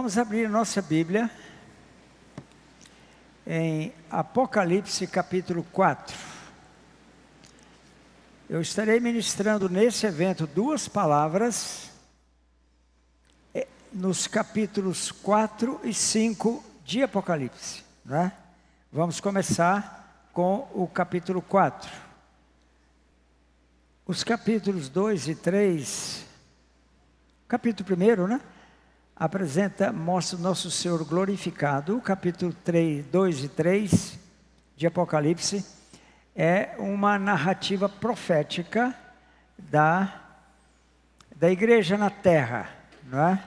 Vamos abrir nossa Bíblia em Apocalipse capítulo 4. Eu estarei ministrando nesse evento duas palavras nos capítulos 4 e 5 de Apocalipse, né? Vamos começar com o capítulo 4. Os capítulos 2 e 3, capítulo 1, né? Mostra o nosso Senhor glorificado. O capítulo 3, 2 e 3 de Apocalipse é uma narrativa profética da igreja na terra, não é?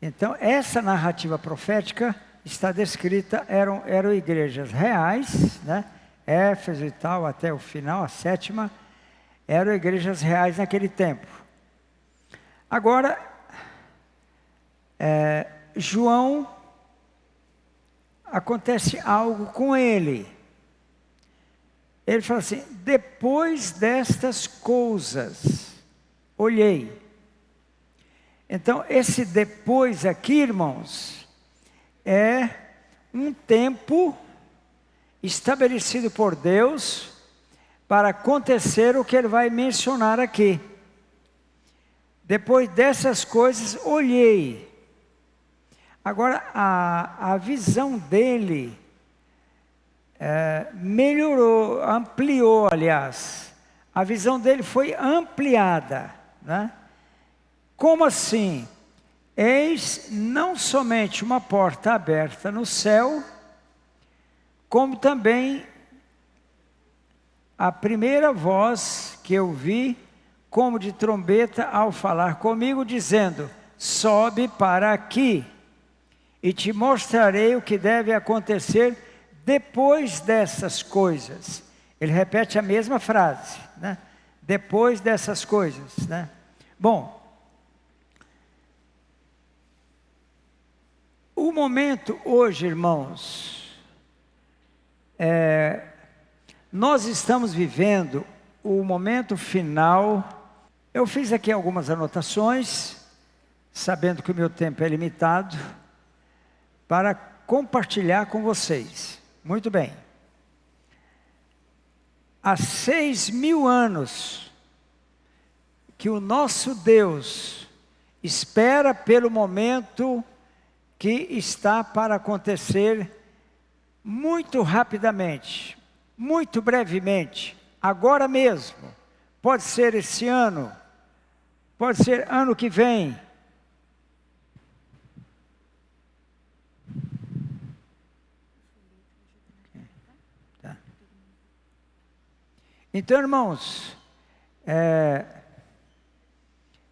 Então, essa narrativa profética está descrita, eram igrejas reais, né? Éfeso e tal, até o final, a sétima, eram igrejas reais naquele tempo. Agora, João, acontece algo com ele. Ele fala assim: depois destas coisas, olhei. Então, esse depois aqui, irmãos, é um tempo estabelecido por Deus para acontecer o que ele vai mencionar aqui. Depois dessas coisas, olhei. Agora, a visão dele melhorou, ampliou, aliás. A visão dele foi ampliada, né? Como assim? Eis não somente uma porta aberta no céu, como também a primeira voz que eu vi, como de trombeta, ao falar comigo, dizendo: sobe para aqui, e te mostrarei o que deve acontecer depois dessas coisas. Ele repete a mesma frase, né? Depois dessas coisas, né? Bom, o momento hoje, irmãos, nós estamos vivendo o momento final. Eu fiz aqui algumas anotações, sabendo que o meu tempo é limitado, para compartilhar com vocês. Muito bem. Há 6.000 anos que o nosso Deus espera pelo momento que está para acontecer muito rapidamente, muito brevemente, agora mesmo. Pode ser esse ano, pode ser ano que vem. Então, irmãos,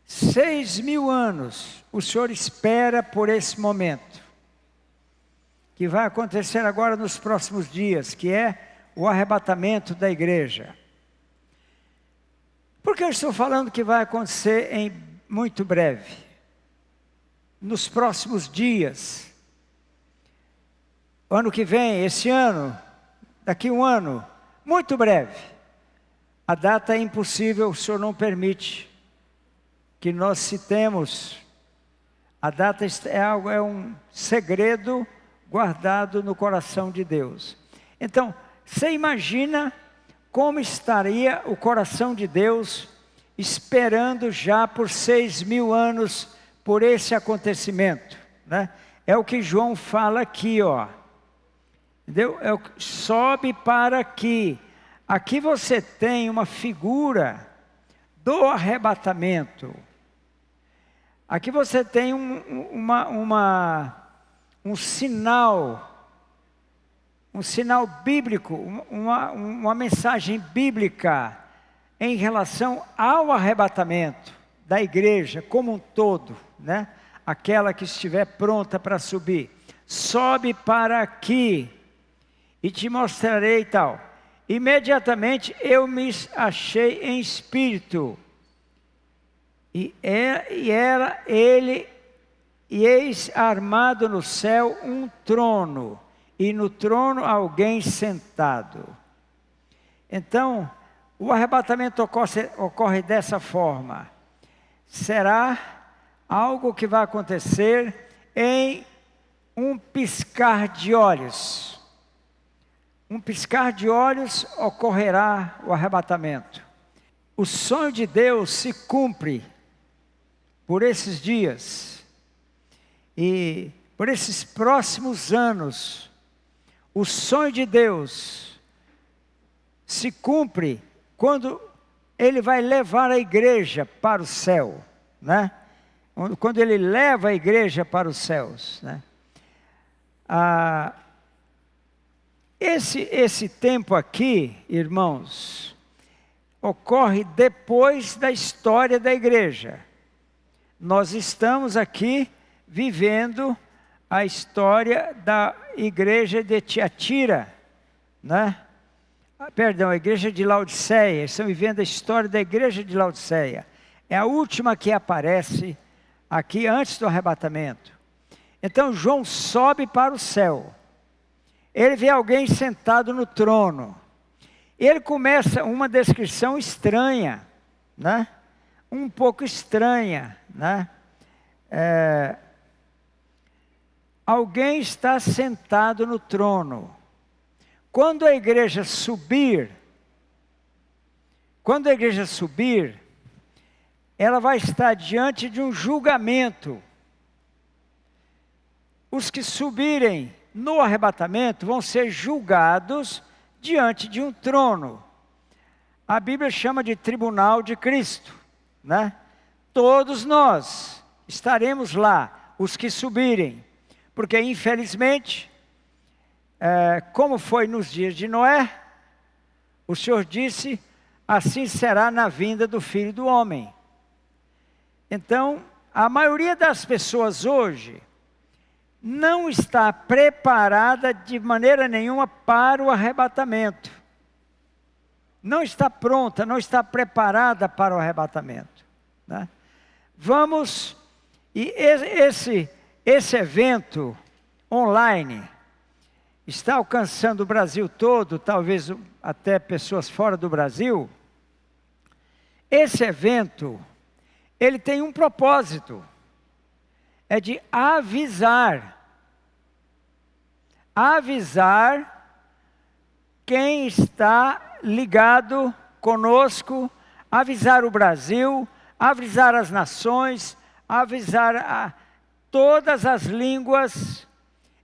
6.000 anos o Senhor espera por esse momento, que vai acontecer agora nos próximos dias, que é o arrebatamento da igreja. Por que eu estou falando que vai acontecer em muito breve? Nos próximos dias. Ano que vem, esse ano, daqui um ano, muito breve. A data é impossível, o Senhor não permite que nós citemos. A data é um segredo guardado no coração de Deus. Então, você imagina como estaria o coração de Deus esperando já por 6.000 anos por esse acontecimento, né? É o que João fala aqui, ó. Entendeu? Sobe para aqui. Aqui você tem uma figura do arrebatamento. Aqui você tem um sinal bíblico, uma mensagem bíblica em relação ao arrebatamento da igreja como um todo, né? Aquela que estiver pronta para subir. Sobe para aqui e te mostrarei e tal. Imediatamente eu me achei em espírito, e eis armado no céu um trono, e no trono alguém sentado. Então, o arrebatamento ocorre dessa forma. Será algo que vai acontecer em um piscar de olhos. Um piscar de olhos ocorrerá o arrebatamento. O sonho de Deus se cumpre por esses dias. E por esses próximos anos, o sonho de Deus se cumpre quando Ele vai levar a igreja para o céu, né? Quando Ele leva a igreja para os céus, né? Esse tempo aqui, irmãos, ocorre depois da história da igreja. Nós estamos aqui vivendo a história da igreja de Tiatira, né? Perdão, a igreja de Laodiceia. Estamos vivendo a história da igreja de Laodiceia. É a última que aparece aqui antes do arrebatamento. Então João sobe para o céu. Ele vê alguém sentado no trono. Ele começa uma descrição estranha, né? Um pouco estranha, né? Alguém está sentado no trono. Quando a igreja subir, ela vai estar diante de um julgamento. Os que subirem no arrebatamento vão ser julgados diante de um trono. A Bíblia chama de tribunal de Cristo, né? Todos nós estaremos lá, os que subirem, porque infelizmente, como foi nos dias de Noé, o Senhor disse, assim será na vinda do Filho do Homem. Então, a maioria das pessoas hoje não está preparada de maneira nenhuma para o arrebatamento. Não está pronta, não está preparada para o arrebatamento, né? Esse evento online está alcançando o Brasil todo, talvez até pessoas fora do Brasil. Esse evento, ele tem um propósito, é de avisar quem está ligado conosco, avisar o Brasil, avisar as nações, avisar a todas as línguas.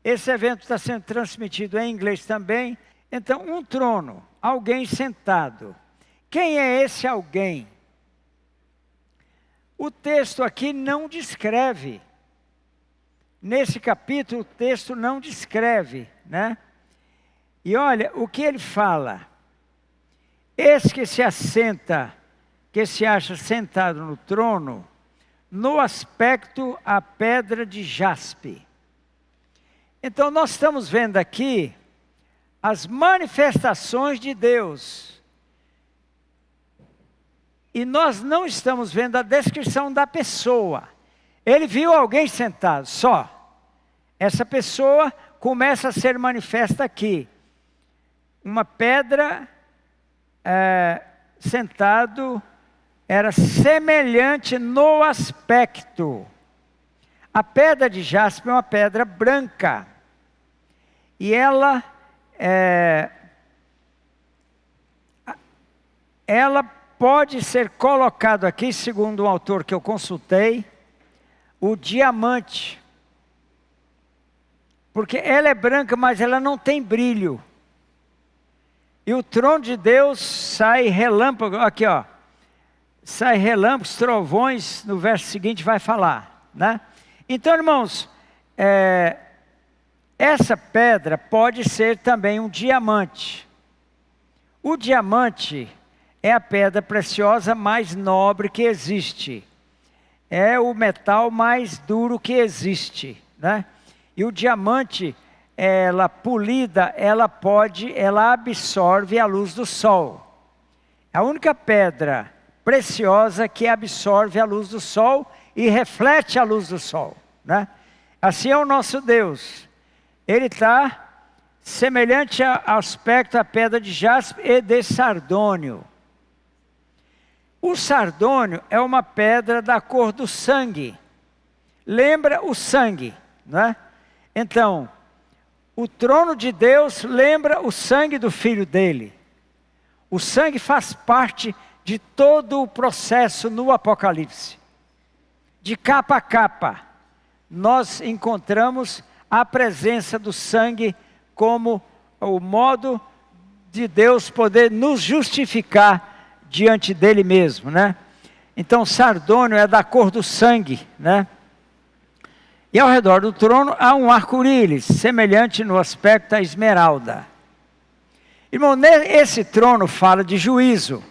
Esse evento está sendo transmitido em inglês também. Então, um trono, alguém sentado. Quem é esse alguém? O texto aqui não descreve. Nesse capítulo, o texto não descreve, né? E olha o que ele fala. Esse que se assenta, que se acha sentado no trono, no aspecto a pedra de jaspe. Então nós estamos vendo aqui as manifestações de Deus. E nós não estamos vendo a descrição da pessoa. Ele viu alguém sentado, só. Essa pessoa começa a ser manifesta aqui. Uma pedra sentado, era semelhante no aspecto. A pedra de jaspe é uma pedra branca. E ela pode ser colocado aqui, segundo um autor que eu consultei, o diamante. Porque ela é branca, mas ela não tem brilho. E o trono de Deus sai relâmpago, aqui ó. Sai relâmpagos, trovões, no verso seguinte vai falar, né? Então, irmãos, essa pedra pode ser também um diamante. O diamante é a pedra preciosa mais nobre que existe. É o metal mais duro que existe, né? E o diamante, ela polida, ela absorve a luz do sol. A única pedra preciosa que absorve a luz do sol e reflete a luz do sol, né? Assim é o nosso Deus. Ele está semelhante ao aspecto da pedra de jaspe e de sardônio. O sardônio é uma pedra da cor do sangue. Lembra o sangue? não é? Então, o trono de Deus lembra o sangue do Filho dele. O sangue faz parte de todo o processo no Apocalipse. De capa a capa, nós encontramos a presença do sangue como o modo de Deus poder nos justificar diante dele mesmo, né? Então, sardônio é da cor do sangue, né? E ao redor do trono há um arco-íris, semelhante no aspecto à esmeralda. Irmão, esse trono fala de juízo.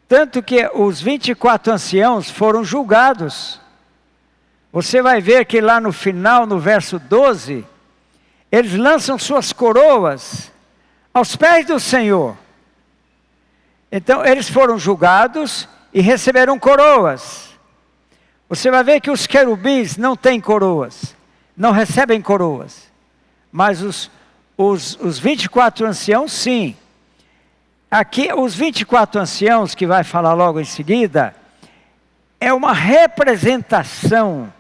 Tanto que os 24 anciãos foram julgados. Você vai ver que lá no final, no verso 12, eles lançam suas coroas aos pés do Senhor. Então, eles foram julgados e receberam coroas. Você vai ver que os querubins não têm coroas, não recebem coroas. Mas os 24 anciãos, sim. Aqui, os 24 anciãos, que vai falar logo em seguida, é uma representação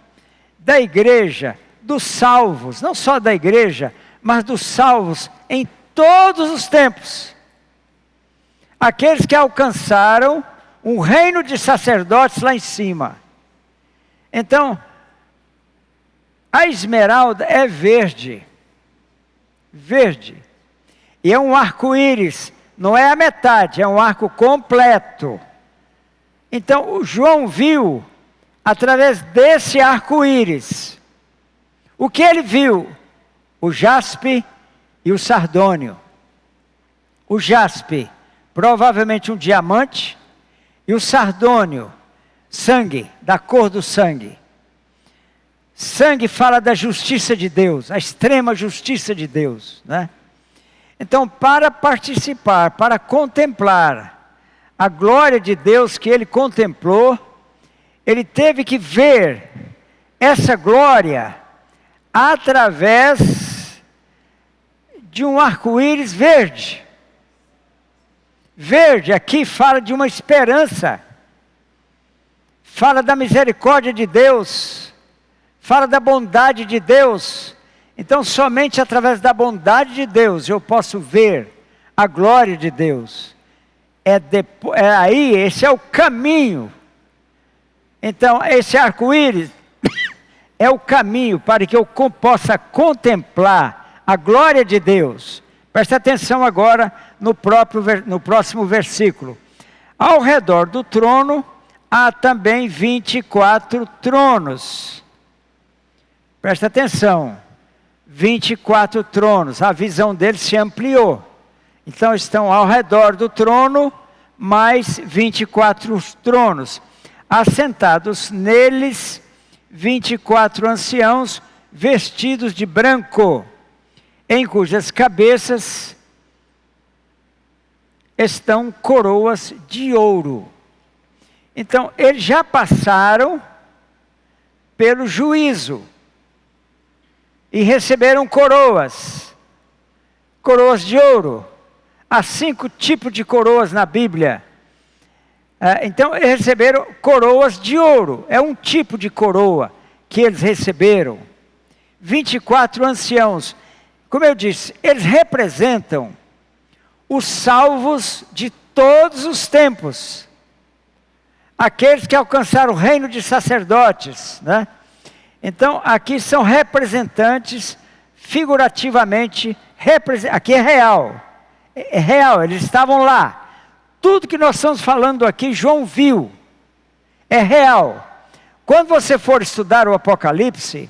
da igreja, dos salvos, não só da igreja, mas dos salvos em todos os tempos. Aqueles que alcançaram um reino de sacerdotes lá em cima. Então, a esmeralda é verde. Verde. E é um arco-íris. Não é a metade, é um arco completo. Então, o João viu, através desse arco-íris, o que ele viu? O jaspe e o sardônio. O jaspe, provavelmente um diamante, e o sardônio, sangue, da cor do sangue. Sangue fala da justiça de Deus, a extrema justiça de Deus, né? Então, para participar, para contemplar a glória de Deus que ele contemplou, ele teve que ver essa glória através de um arco-íris verde. Verde aqui fala de uma esperança, fala da misericórdia de Deus, fala da bondade de Deus. Então, somente através da bondade de Deus eu posso ver a glória de Deus. Esse é o caminho. Então, esse arco-íris é o caminho para que eu possa contemplar a glória de Deus. Preste atenção agora no próximo versículo. Ao redor do trono há também 24 tronos. Preste atenção. 24 tronos, a visão deles se ampliou. Então estão ao redor do trono, mais 24 tronos. Assentados neles, 24 anciãos, vestidos de branco, em cujas cabeças estão coroas de ouro. Então, eles já passaram pelo juízo. E receberam coroas de ouro. Há 5 tipos de coroas na Bíblia. Então, eles receberam coroas de ouro. É um tipo de coroa que eles receberam. 24 anciãos. Como eu disse, eles representam os salvos de todos os tempos. Aqueles que alcançaram o reino de sacerdotes, né? Então, aqui são representantes, figurativamente, aqui é real. É real, eles estavam lá. Tudo que nós estamos falando aqui, João viu. É real. Quando você for estudar o Apocalipse,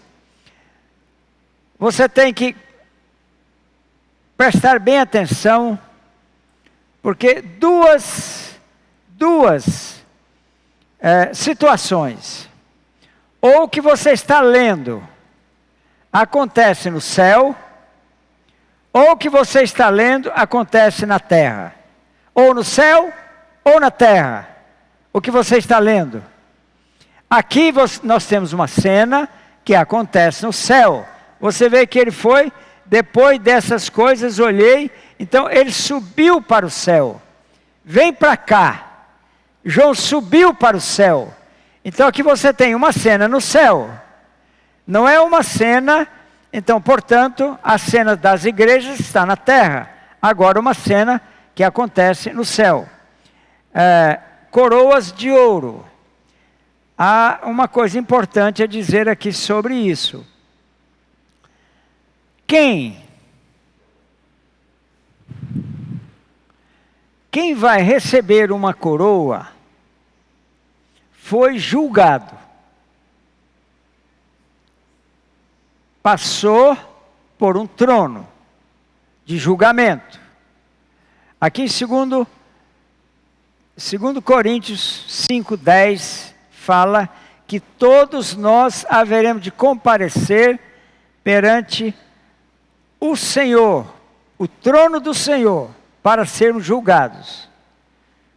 você tem que prestar bem atenção, porque duas situações. Ou o que você está lendo acontece no céu, ou o que você está lendo acontece na terra. Ou no céu, ou na terra. O que você está lendo. Aqui nós temos uma cena que acontece no céu. Você vê que ele foi, depois dessas coisas, olhei, então ele subiu para o céu. Vem para cá. João subiu para o céu. Então aqui você tem uma cena no céu. Não é uma cena, então, portanto, a cena das igrejas está na terra. Agora uma cena que acontece no céu. Coroas de ouro. Há uma coisa importante a dizer aqui sobre isso. Quem vai receber uma coroa foi julgado. Passou por um trono de julgamento. Aqui em 2 Coríntios 5:10 fala que todos nós haveremos de comparecer perante o Senhor, o trono do Senhor, para sermos julgados,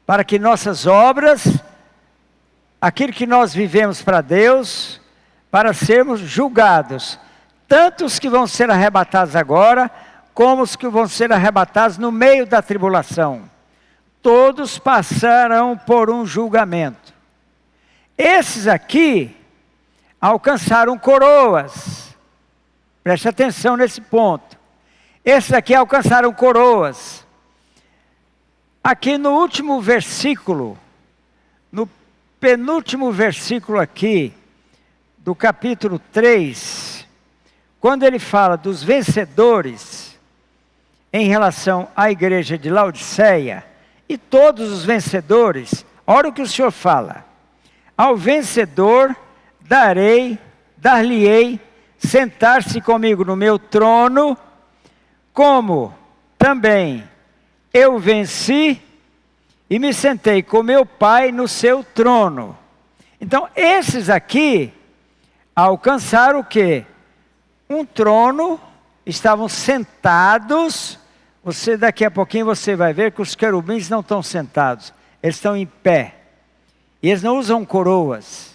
para que nossas obras, aquilo que nós vivemos para Deus, para sermos julgados, tanto os que vão ser arrebatados agora, como os que vão ser arrebatados no meio da tribulação. Todos passarão por um julgamento. Esses aqui alcançaram coroas. Preste atenção nesse ponto. Esses aqui alcançaram coroas. Aqui no último versículo, no penúltimo versículo aqui, do capítulo 3, quando ele fala dos vencedores, em relação à igreja de Laodiceia, e todos os vencedores, olha o que o Senhor fala. Ao vencedor dar-lhe-ei sentar-se comigo no meu trono, como também eu venci e me sentei com meu Pai no seu trono. Então, esses aqui alcançaram o quê? Um trono, estavam sentados. Daqui a pouquinho você vai ver que os querubins não estão sentados, eles estão em pé. E eles não usam coroas.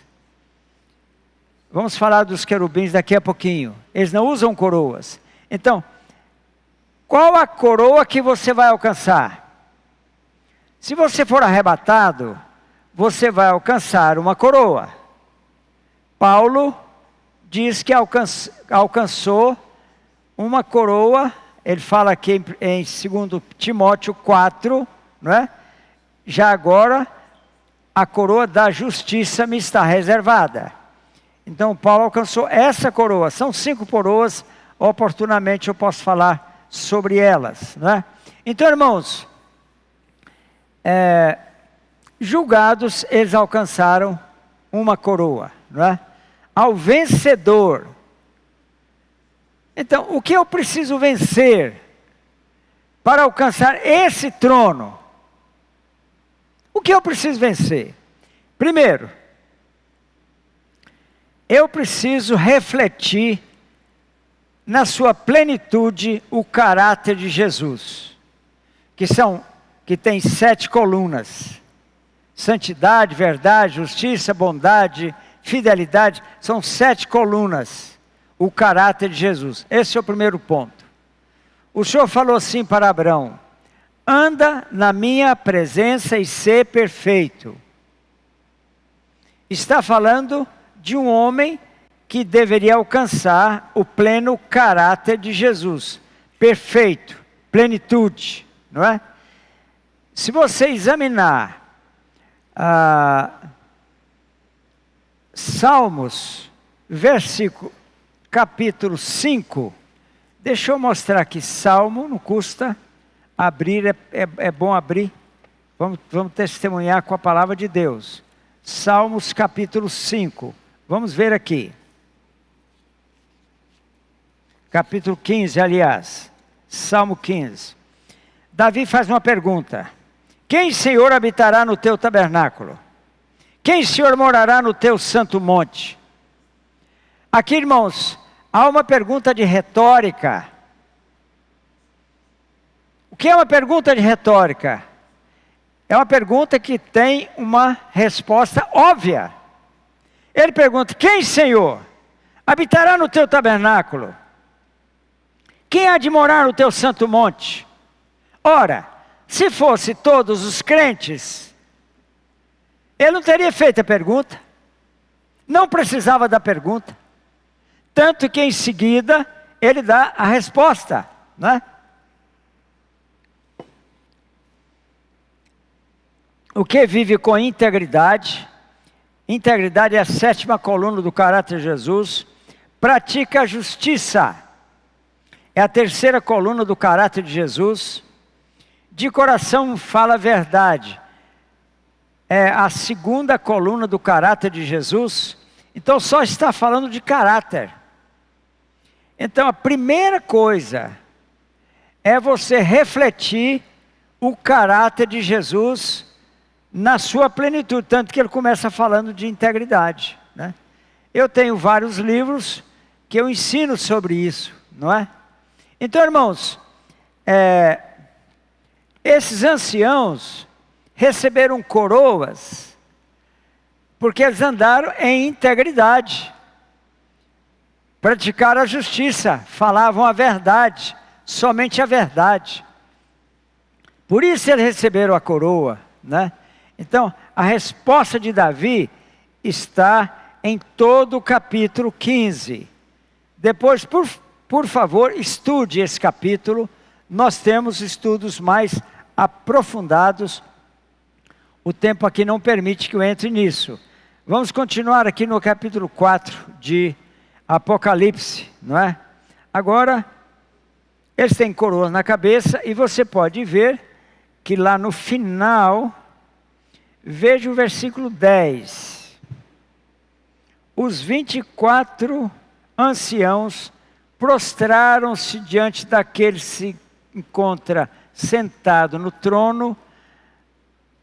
Vamos falar dos querubins daqui a pouquinho. Eles não usam coroas. Então, qual a coroa que você vai alcançar? Se você for arrebatado, você vai alcançar uma coroa. Paulo diz que alcançou uma coroa. Ele fala aqui em 2 Timóteo 4, não é? Já agora, a coroa da justiça me está reservada. Então, Paulo alcançou essa coroa. São 5 coroas, oportunamente eu posso falar sobre elas, não é? Então, irmãos, julgados, eles alcançaram uma coroa, não é? Ao vencedor. Então, o que eu preciso vencer para alcançar esse trono? O que eu preciso vencer? Primeiro, eu preciso refletir na sua plenitude o caráter de Jesus, que tem 7 colunas: santidade, verdade, justiça, bondade, fidelidade. São 7 colunas. O caráter de Jesus. Esse é o primeiro ponto. O Senhor falou assim para Abraão: anda na minha presença e ser perfeito. Está falando de um homem que deveria alcançar o pleno caráter de Jesus. Perfeito, plenitude, não é? Se você examinar Salmos, capítulo 5, deixa eu mostrar aqui. Salmo, não custa abrir, é bom abrir. Vamos testemunhar com a palavra de Deus. Salmos capítulo 5, vamos ver aqui. Capítulo 15, aliás, Salmo 15. Davi faz uma pergunta: quem, Senhor, habitará no teu tabernáculo? Quem, Senhor, morará no teu santo monte? Aqui, irmãos, há uma pergunta de retórica. O que é uma pergunta de retórica? É uma pergunta que tem uma resposta óbvia. Ele pergunta: quem, Senhor, habitará no teu tabernáculo? Quem há de morar no teu santo monte? Ora, se fosse todos os crentes, ele não teria feito a pergunta. Não precisava da pergunta. Tanto que em seguida ele dá a resposta, né? O que vive com integridade, integridade é a 7ª coluna do caráter de Jesus, pratica a justiça, é a 3ª coluna do caráter de Jesus, de coração fala a verdade, é a 2ª coluna do caráter de Jesus. Então só está falando de caráter. Então a primeira coisa é você refletir o caráter de Jesus na sua plenitude, tanto que ele começa falando de integridade, né? Eu tenho vários livros que eu ensino sobre isso, não é? Então, irmãos, esses anciãos receberam coroas porque eles andaram em integridade, praticaram a justiça, falavam a verdade, somente a verdade. Por isso eles receberam a coroa, né? Então, a resposta de Davi está em todo o capítulo 15. Depois, por favor, estude esse capítulo. Nós temos estudos mais aprofundados. O tempo aqui não permite que eu entre nisso. Vamos continuar aqui no capítulo 4 de Apocalipse, não é? Agora, eles têm coroas na cabeça e você pode ver que lá no final, veja o versículo 10. Os 24 anciãos prostraram-se diante daquele que se encontra sentado no trono,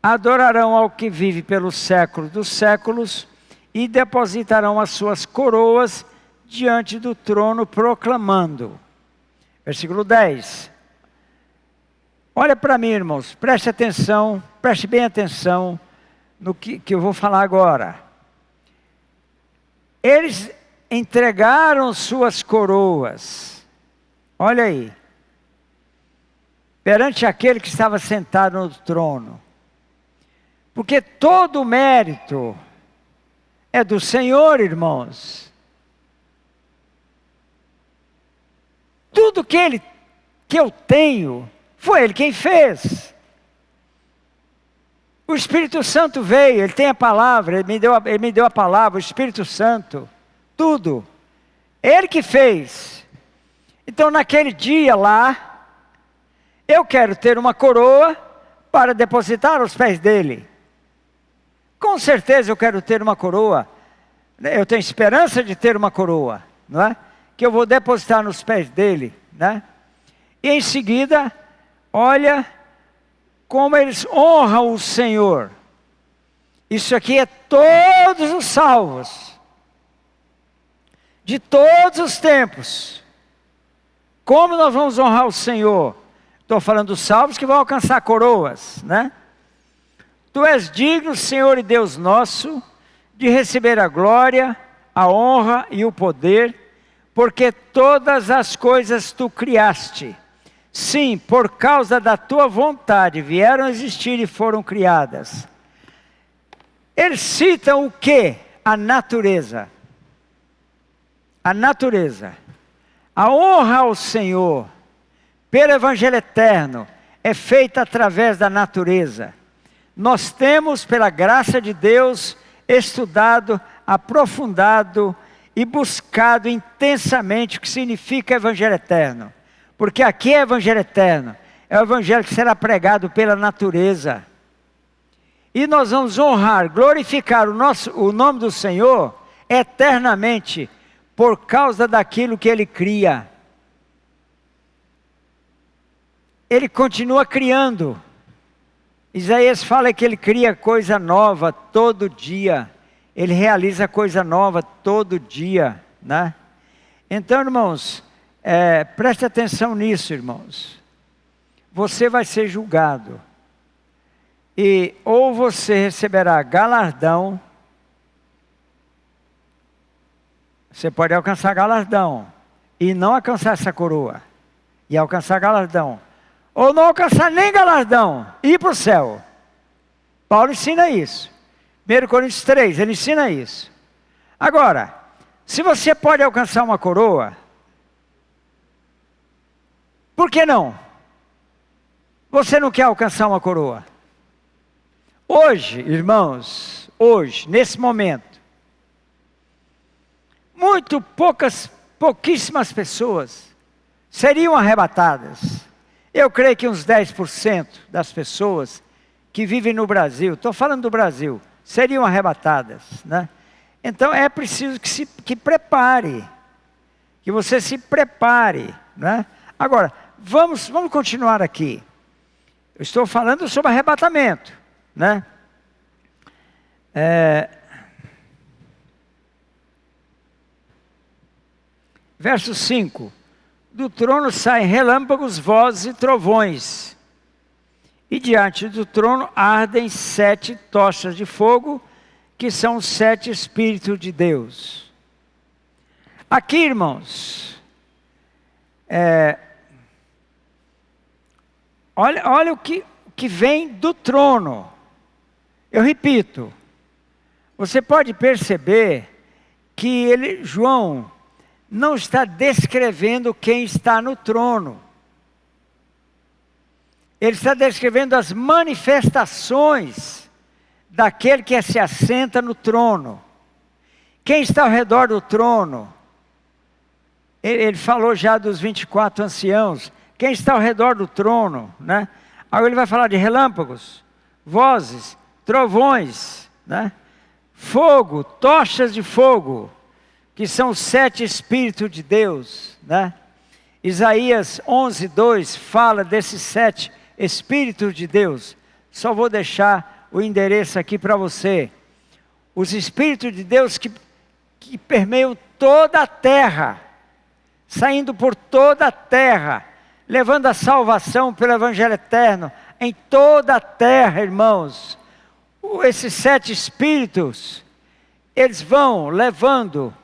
adorarão ao que vive pelos séculos dos séculos e depositarão as suas coroas diante do trono, proclamando. Versículo 10. Olha para mim, irmãos, preste atenção, preste bem atenção no que eu vou falar agora. Eles entregaram suas coroas, olha aí, perante aquele que estava sentado no trono. Porque todo o mérito é do Senhor, irmãos. Tudo que eu tenho, foi Ele quem fez. O Espírito Santo veio, Ele tem a palavra, Ele me deu a palavra, o Espírito Santo, tudo. Ele que fez. Então naquele dia lá, eu quero ter uma coroa para depositar aos pés dEle. Com certeza eu quero ter uma coroa. Eu tenho esperança de ter uma coroa, não é? Que eu vou depositar nos pés dEle, né? E em seguida, olha como eles honram o Senhor. Isso aqui é todos os salvos, de todos os tempos. Como nós vamos honrar o Senhor? Estou falando dos salvos que vão alcançar coroas, né? Tu és digno, Senhor e Deus nosso, de receber a glória, a honra e o poder, porque todas as coisas tu criaste. Sim, por causa da tua vontade vieram a existir e foram criadas. Eles citam o quê? A natureza. A natureza. A honra ao Senhor, pelo Evangelho eterno, é feita através da natureza. Nós temos, pela graça de Deus, estudado, aprofundado e buscado intensamente o que significa Evangelho eterno. Porque aqui é Evangelho eterno, é o Evangelho que será pregado pela natureza. E nós vamos honrar, glorificar o nome do Senhor eternamente, por causa daquilo que Ele cria. Ele continua criando. Isaías fala que Ele cria coisa nova todo dia. Ele realiza coisa nova todo dia, né? Então, irmãos, preste atenção nisso, irmãos. Você vai ser julgado. E ou você receberá galardão, você pode alcançar galardão e não alcançar essa coroa, e alcançar galardão, ou não alcançar nem galardão e ir para o céu. Paulo ensina isso. 1 Coríntios 3, ele ensina isso. Agora, se você pode alcançar uma coroa, por que não? Você não quer alcançar uma coroa? Hoje, irmãos, hoje, nesse momento, pouquíssimas pessoas seriam arrebatadas. Eu creio que uns 10% das pessoas que vivem no Brasil, estou falando do Brasil, seriam arrebatadas, né? Então é preciso que prepare, que você se prepare, né? Agora, vamos continuar aqui. Eu estou falando sobre arrebatamento, né? Verso 5. Do trono saem relâmpagos, vozes e trovões. E diante do trono ardem 7 tochas de fogo, que são os 7 Espíritos de Deus. Aqui, irmãos, olha o que vem do trono. Eu repito, você pode perceber que João não está descrevendo quem está no trono. Ele está descrevendo as manifestações daquele que se assenta no trono. Quem está ao redor do trono? Ele falou já dos 24 anciãos. Quem está ao redor do trono, né? Agora ele vai falar de relâmpagos, vozes, trovões, né? Fogo, tochas de fogo, que são os 7 Espíritos de Deus, né? Isaías 11:2 fala desses 7 Espíritos de Deus. Só vou deixar o endereço aqui para você. Os Espíritos de Deus que permeiam toda a terra, saindo por toda a terra, levando a salvação pelo Evangelho eterno em toda a terra, irmãos. Esses 7 Espíritos, eles vão levando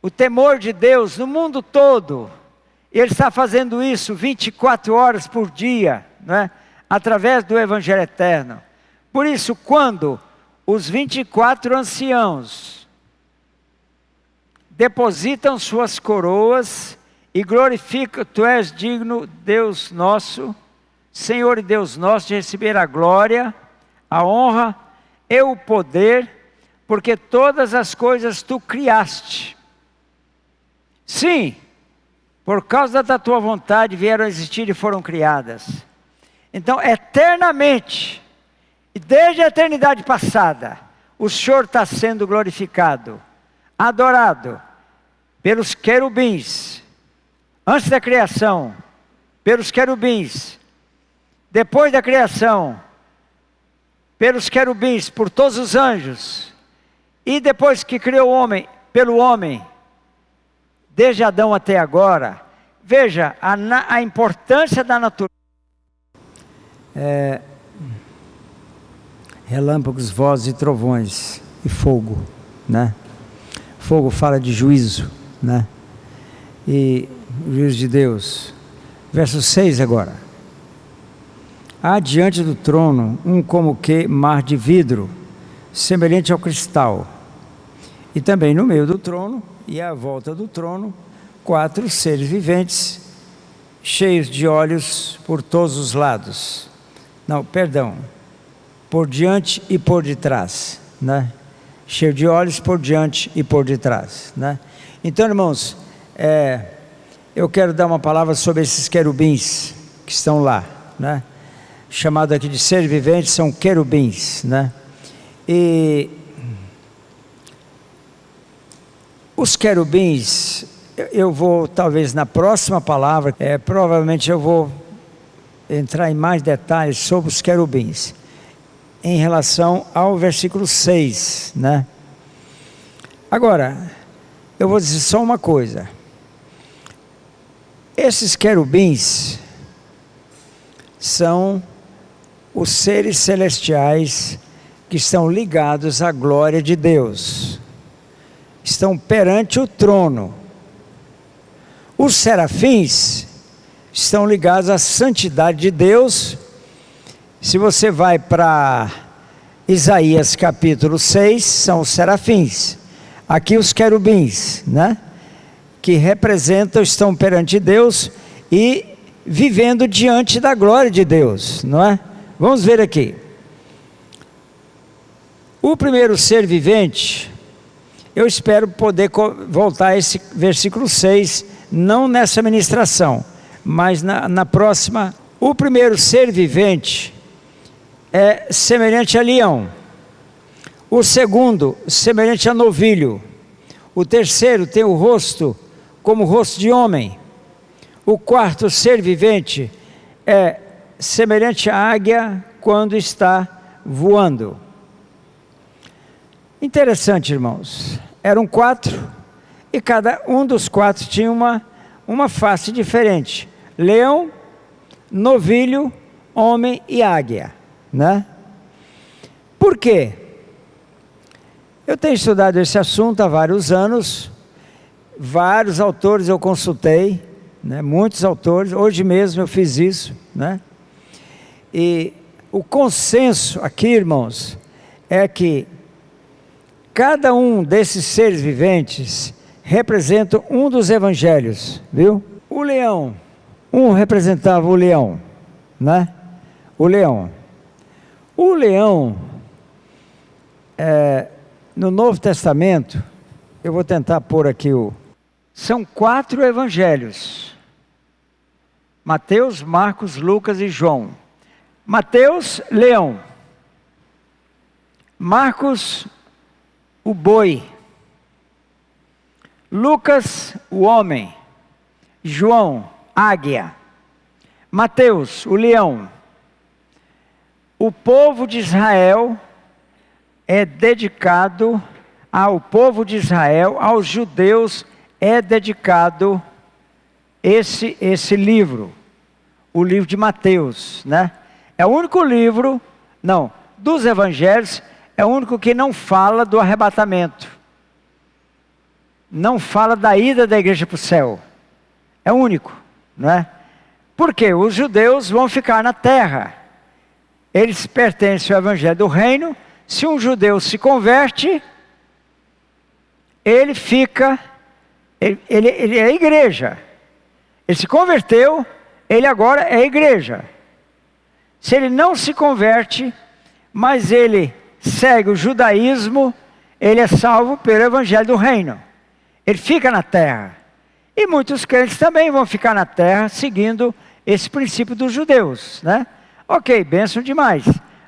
o temor de Deus no mundo todo. Ele está fazendo isso 24 horas por dia, né? Através do Evangelho eterno. Por isso, quando os 24 anciãos depositam suas coroas e glorificam: Tu és digno, Deus nosso, Senhor e Deus nosso, de receber a glória, a honra e o poder, porque todas as coisas Tu criaste. Sim, por causa da Tua vontade vieram a existir e foram criadas. Então, eternamente, e desde a eternidade passada, o Senhor está sendo glorificado, adorado pelos querubins, antes da criação, pelos querubins, depois da criação, pelos querubins, por todos os anjos, e depois que criou o homem, pelo homem, desde Adão até agora. Veja a importância da natureza. Relâmpagos, vozes e trovões e fogo, né? Fogo fala de juízo, né? E o juízo de Deus. Verso 6 agora. Há diante do trono como que mar de vidro, semelhante ao cristal. E também no meio do trono e à volta do trono, 4 seres viventes, cheios de olhos por todos os lados. Não, perdão. Por diante e por detrás, né? Cheio de olhos por diante e por detrás, né? Então, irmãos, eu quero dar uma palavra sobre esses querubins que estão lá, né? Chamado aqui de seres viventes, são querubins, né? E os querubins, eu vou talvez na próxima palavra, provavelmente eu vou entrar em mais detalhes sobre os querubins, em relação ao versículo 6, né? Agora, eu vou dizer só uma coisa. Esses querubins são os seres celestiais que estão ligados à glória de Deus. Estão perante o trono. Os serafins estão ligados à santidade de Deus. Se você vai para Isaías capítulo 6, são os serafins. aqui os querubins, né? Que representam, estão perante Deus e vivendo diante da glória de Deus, não é? Vamos ver aqui. O primeiro ser vivente, eu espero poder voltar a esse versículo 6, não nessa ministração, mas na próxima. O primeiro ser vivente é semelhante a leão. O segundo, semelhante a novilho. O terceiro tem o rosto como o rosto de homem. O quarto ser vivente é semelhante à águia quando está voando. Interessante, irmãos. Eram 4 e cada um dos 4 tinha uma face diferente. Leão, novilho, homem e águia, né? Por quê? Eu tenho estudado esse assunto há vários anos. Vários autores eu consultei, né? Muitos autores. Hoje mesmo eu fiz isso, né? E o consenso aqui, irmãos, é que cada um desses seres viventes representa um dos evangelhos, viu? O leão, um representava o leão, né? O leão. O leão, no Novo Testamento, eu vou tentar pôr aqui são 4 evangelhos. Mateus, Marcos, Lucas e João. Mateus, leão. Marcos, o boi. Lucas, o homem. João, águia. Mateus, o leão. O povo de Israel é dedicado ao povo de Israel, aos judeus é dedicado esse livro, o livro de Mateus, né? É o único livro, dos evangelhos, é o único que não fala do arrebatamento. Não fala da ida da igreja para o céu. É o único, não é? Porque os judeus vão ficar na terra. Eles pertencem ao evangelho do reino. Se um judeu se converte, ele fica, ele é igreja. Ele se converteu, ele agora é igreja. Se ele não se converte, mas ele segue o judaísmo, ele é salvo pelo evangelho do reino. Ele fica na terra. E muitos crentes também vão ficar na terra, seguindo esse princípio dos judeus, né? Ok, bênção demais.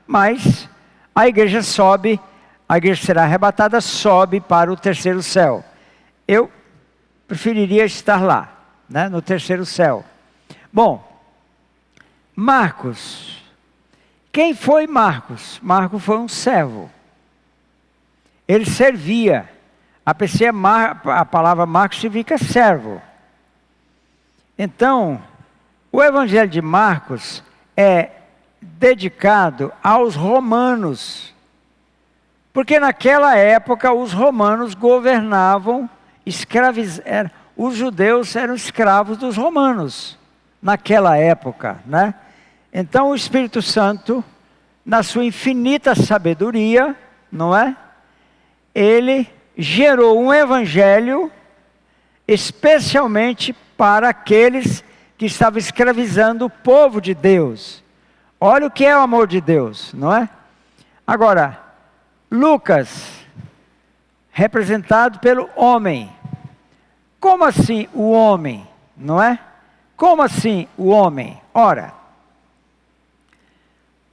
Mas a igreja sobe, a igreja será arrebatada, sobe para o terceiro céu. Eu preferiria estar lá, né? No terceiro céu. Bom, Marcos. Quem foi Marcos? Marcos foi um servo. Ele servia. A palavra Marcos significa servo. Então, o evangelho de Marcos é dedicado aos romanos. Porque naquela época os romanos governavam, os judeus eram escravos dos romanos. Naquela época, né? Então o Espírito Santo, na sua infinita sabedoria, não é? Ele gerou um evangelho especialmente para aqueles que estavam escravizando o povo de Deus. Olha o que é o amor de Deus, não é? Agora, Lucas, representado pelo homem. Como assim o homem, não é? Como assim o homem? Ora,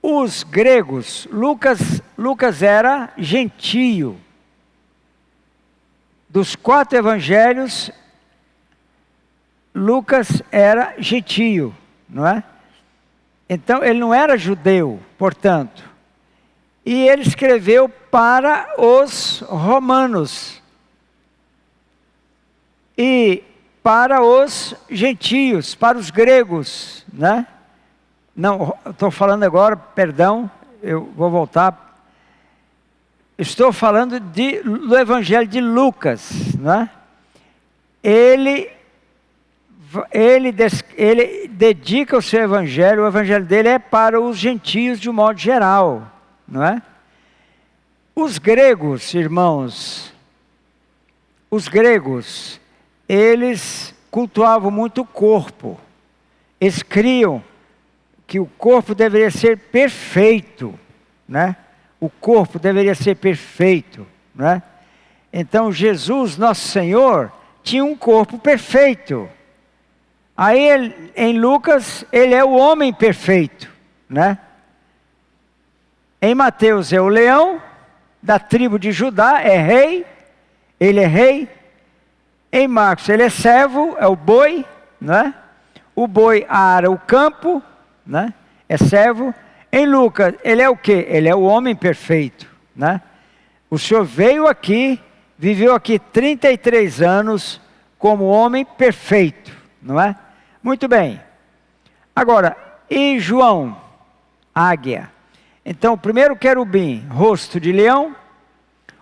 os gregos, Lucas era gentio. Dos 4 evangelhos, Lucas era gentio, não é? Então ele não era judeu, portanto. E ele escreveu para os romanos e para os gentios, para os gregos, né? Não, estou falando agora, perdão, eu vou voltar. Estou falando do evangelho de Lucas, né? Ele dedica o seu evangelho, o evangelho dele é para os gentios de um modo geral, não é? Os gregos, irmãos, os gregos, eles cultuavam muito o corpo. Eles criam que o corpo deveria ser perfeito, né? O corpo deveria ser perfeito, né? Então Jesus, nosso Senhor, tinha um corpo perfeito. Aí em Lucas, ele é o homem perfeito, né? Em Mateus é o leão da tribo de Judá, é rei, ele é rei. Em Marcos ele é servo, é o boi, né? O boi ara o campo, né? É servo. Em Lucas ele é o quê? Ele é o homem perfeito, né? O Senhor veio aqui, viveu aqui 33 anos como homem perfeito, não é? Muito bem. Agora, e João? Águia. Então, o primeiro querubim, rosto de leão.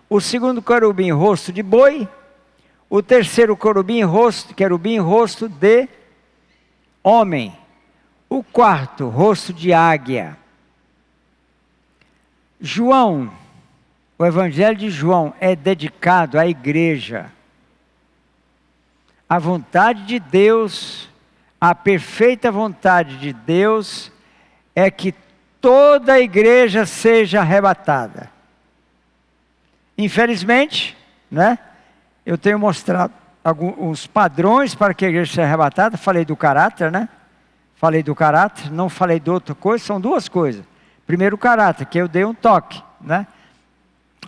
O segundo querubim, rosto de boi. O terceiro querubim, rosto de homem. O quarto, rosto de águia. João, o Evangelho de João é dedicado à igreja. A vontade de Deus, a perfeita vontade de Deus é que toda a igreja seja arrebatada. Infelizmente, né? Eu tenho mostrado alguns padrões para que a igreja seja arrebatada. Falei do caráter, né? Falei do caráter, não falei de outra coisa, são duas coisas. Primeiro o caráter, que eu dei um toque, né?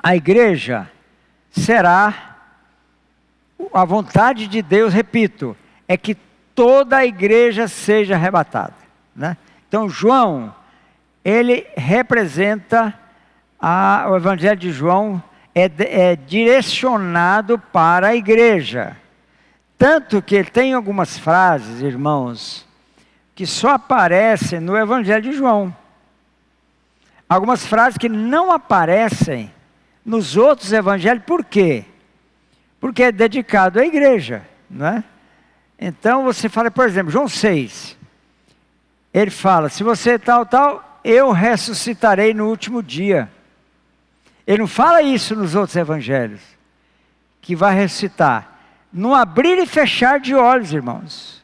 A igreja será, a vontade de Deus, repito, é que toda a igreja seja arrebatada, né? Então João, ele representa, o Evangelho de João é direcionado para a igreja. Tanto que tem algumas frases, irmãos, que só aparecem no Evangelho de João. Algumas frases que não aparecem nos outros evangelhos. Por quê? Porque é dedicado à igreja, não é? Então você fala, por exemplo, João 6. Ele fala, se você tal, eu ressuscitarei no último dia. Ele não fala isso nos outros evangelhos, que vai ressuscitar. No abrir e fechar de olhos, irmãos.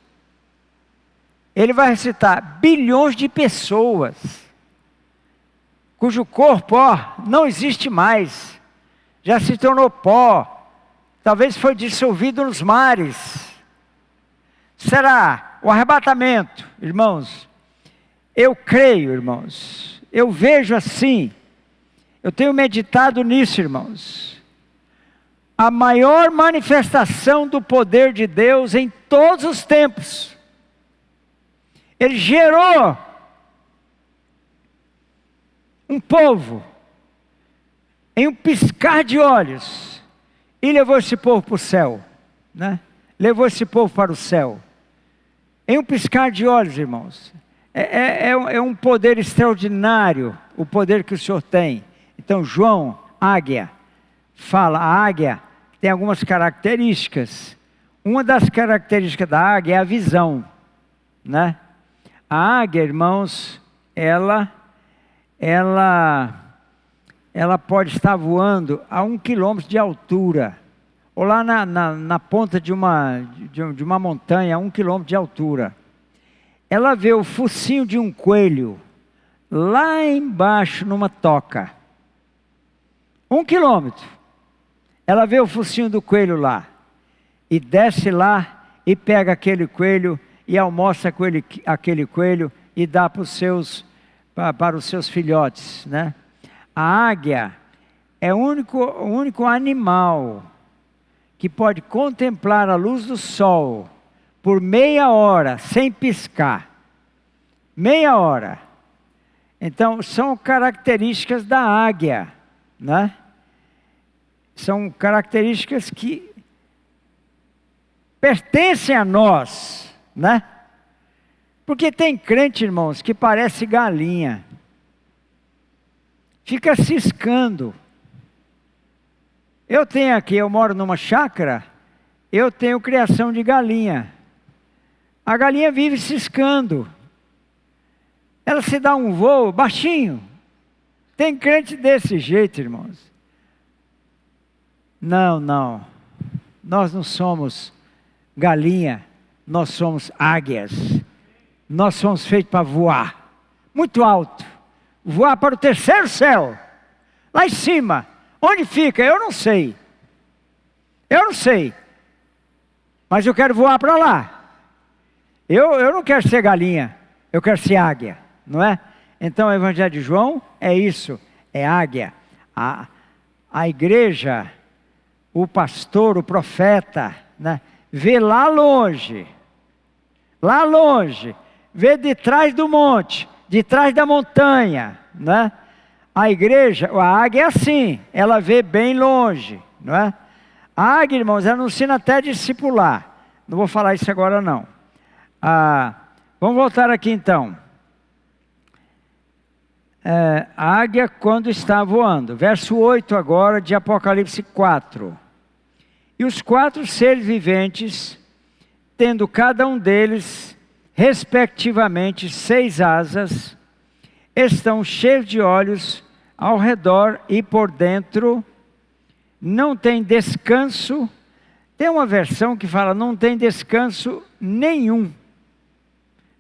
Ele vai ressuscitar bilhões de pessoas, cujo corpo, não existe mais, já se tornou pó, talvez foi dissolvido nos mares. Será o arrebatamento, irmãos. Eu creio, irmãos, eu vejo assim, eu tenho meditado nisso, irmãos. A maior manifestação do poder de Deus em todos os tempos. Ele gerou um povo em um piscar de olhos e levou esse povo para o céu, né? Levou esse povo para o céu em um piscar de olhos, irmãos. É um poder extraordinário, o poder que o Senhor tem. Então João, águia, fala, a águia tem algumas características. Uma das características da águia é a visão, né? A águia, irmãos, ela pode estar voando a 1 quilômetro de altura, ou lá na ponta de uma montanha, a 1 quilômetro de altura. Ela vê o focinho de um coelho lá embaixo numa toca. 1 quilômetro. Ela vê o focinho do coelho lá, e desce lá, e pega aquele coelho, e almoça aquele coelho, e dá para os seus filhotes, né? A águia é o único animal que pode contemplar a luz do sol por meia hora, sem piscar. Meia hora. Então, são características da águia, né? São características que pertencem a nós, né? Porque tem crente, irmãos, que parece galinha. Fica ciscando. Eu moro numa chácara, eu tenho criação de galinha. A galinha vive ciscando. Ela se dá um voo baixinho. Tem crente desse jeito, irmãos. Não Nós não somos galinha, nós somos águias. Nós somos feitos para voar, muito alto. Voar para o terceiro céu, lá em cima. Onde fica? Eu não sei. Eu não sei. Mas eu quero voar para lá. Eu não quero ser galinha, eu quero ser águia, não é? Então o Evangelho de João é isso, é águia. A igreja, o pastor, o profeta, né, vê lá longe, vê de trás do monte, de trás da montanha, né? A igreja, a águia é assim, ela vê bem longe, não é? A águia, irmãos, ela não ensina até discipular. Não vou falar isso agora não. Vamos voltar aqui então. A águia quando está voando. Verso 8 agora de Apocalipse 4. E os 4 seres viventes, tendo cada um deles, respectivamente, 6 asas, estão cheios de olhos ao redor e por dentro, não tem descanso. Tem uma versão que fala, não tem descanso nenhum.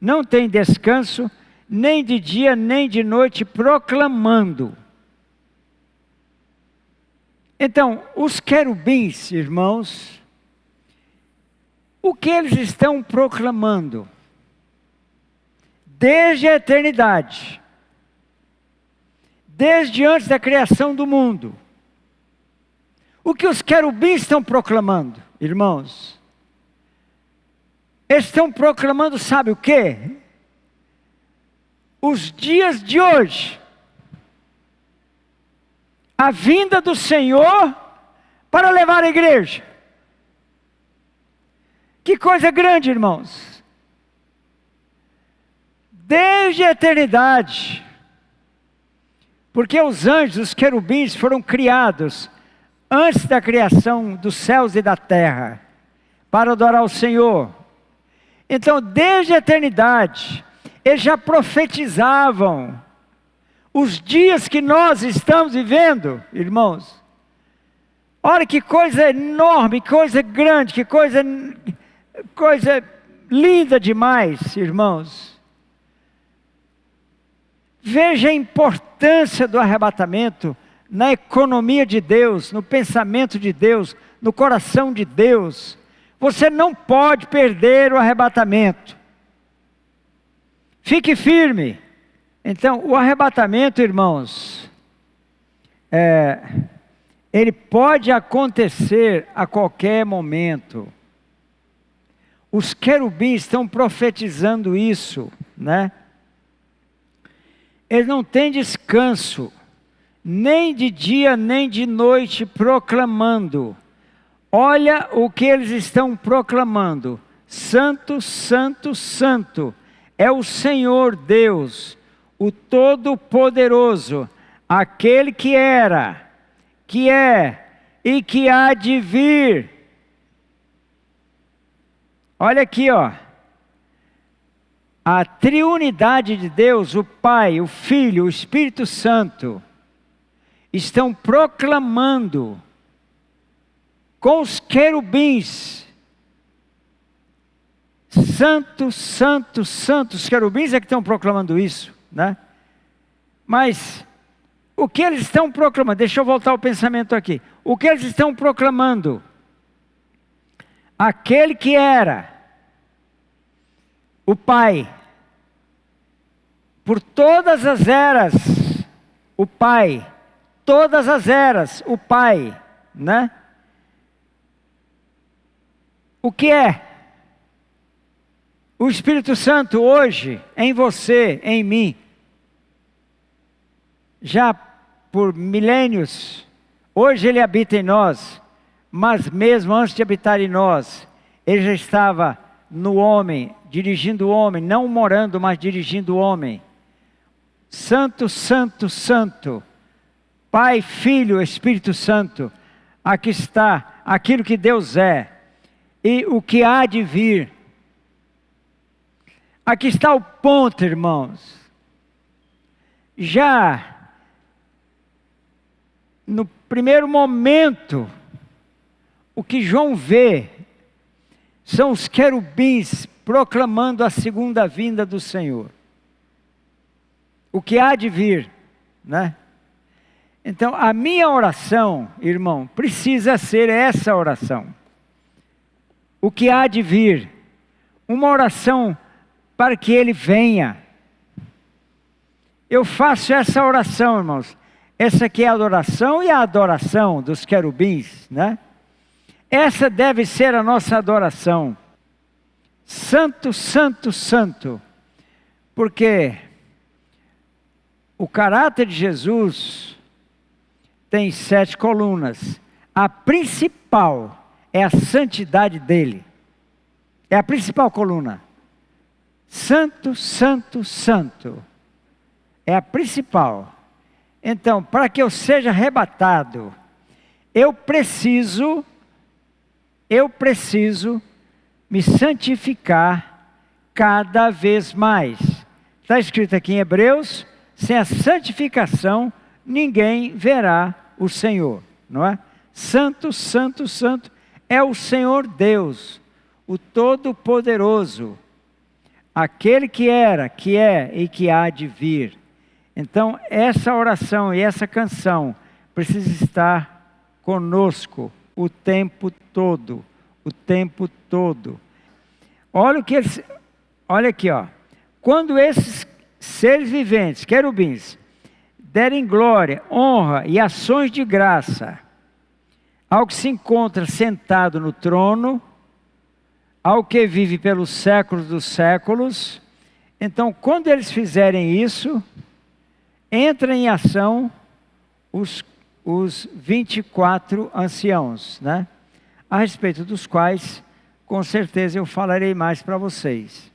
Não tem descanso, nem de dia, nem de noite, proclamando. Então, os querubins, irmãos, o que eles estão proclamando? Desde a eternidade, desde antes da criação do mundo. O que os querubins estão proclamando, irmãos? Eles estão proclamando, sabe o quê? Os dias de hoje. A vinda do Senhor para levar a igreja. Que coisa grande, irmãos. Desde a eternidade. Porque os anjos, os querubins foram criados antes da criação dos céus e da terra, para adorar o Senhor. Então, desde a eternidade, eles já profetizavam os dias que nós estamos vivendo, irmãos. Olha que coisa enorme, que coisa grande, que coisa linda demais, irmãos. Veja a importância do arrebatamento na economia de Deus, no pensamento de Deus, no coração de Deus. Você não pode perder o arrebatamento. Fique firme. Então, o arrebatamento, irmãos, ele pode acontecer a qualquer momento. Os querubins estão profetizando isso, né? Eles não têm descanso, nem de dia nem de noite, proclamando. Olha o que eles estão proclamando. Santo, santo, santo é o Senhor Deus, o Todo-Poderoso, aquele que era, que é e que há de vir. Olha aqui, ó. A triunidade de Deus, o Pai, o Filho, o Espírito Santo, estão proclamando com os querubins. Santo, santo, santo. Os querubins é que estão proclamando isso, né? Mas o que eles estão proclamando? Deixa eu voltar ao pensamento aqui. O que eles estão proclamando? Aquele que era o Pai, por todas as eras, o Pai, todas as eras, o Pai, né? O que é? O Espírito Santo hoje, em você, em mim, já por milênios, hoje ele habita em nós, mas mesmo antes de habitar em nós, ele já estava no homem, dirigindo o homem, não morando, mas dirigindo o homem. Santo, santo, santo, Pai, Filho, Espírito Santo, aqui está aquilo que Deus é, e o que há de vir. Aqui está o ponto, irmãos. Já no primeiro momento, o que João vê são os querubins proclamando a segunda vinda do Senhor. O que há de vir, né? Então, a minha oração, irmão, precisa ser essa oração. O que há de vir. Uma oração para que Ele venha. Eu faço essa oração, irmãos. Essa aqui é a adoração e a adoração dos querubins, né? Essa deve ser a nossa adoração. Santo, santo, santo. Porque o caráter de Jesus tem 7 colunas. A principal é a santidade dele. É a principal coluna. Santo, santo, santo. É a principal. Então, para que eu seja arrebatado, eu preciso me santificar cada vez mais. Está escrito aqui em Hebreus, sem a santificação, ninguém verá o Senhor, não é? Santo, santo, santo é o Senhor Deus, o Todo-Poderoso, aquele que era, que é e que há de vir. Então, essa oração e essa canção precisa estar conosco o tempo todo, o tempo todo. Olha aqui, ó. Quando esses seres viventes, querubins, derem glória, honra e ações de graça ao que se encontra sentado no trono, ao que vive pelos séculos dos séculos, então quando eles fizerem isso, entra em ação os 24 anciãos, né? A respeito dos quais, com certeza eu falarei mais para vocês.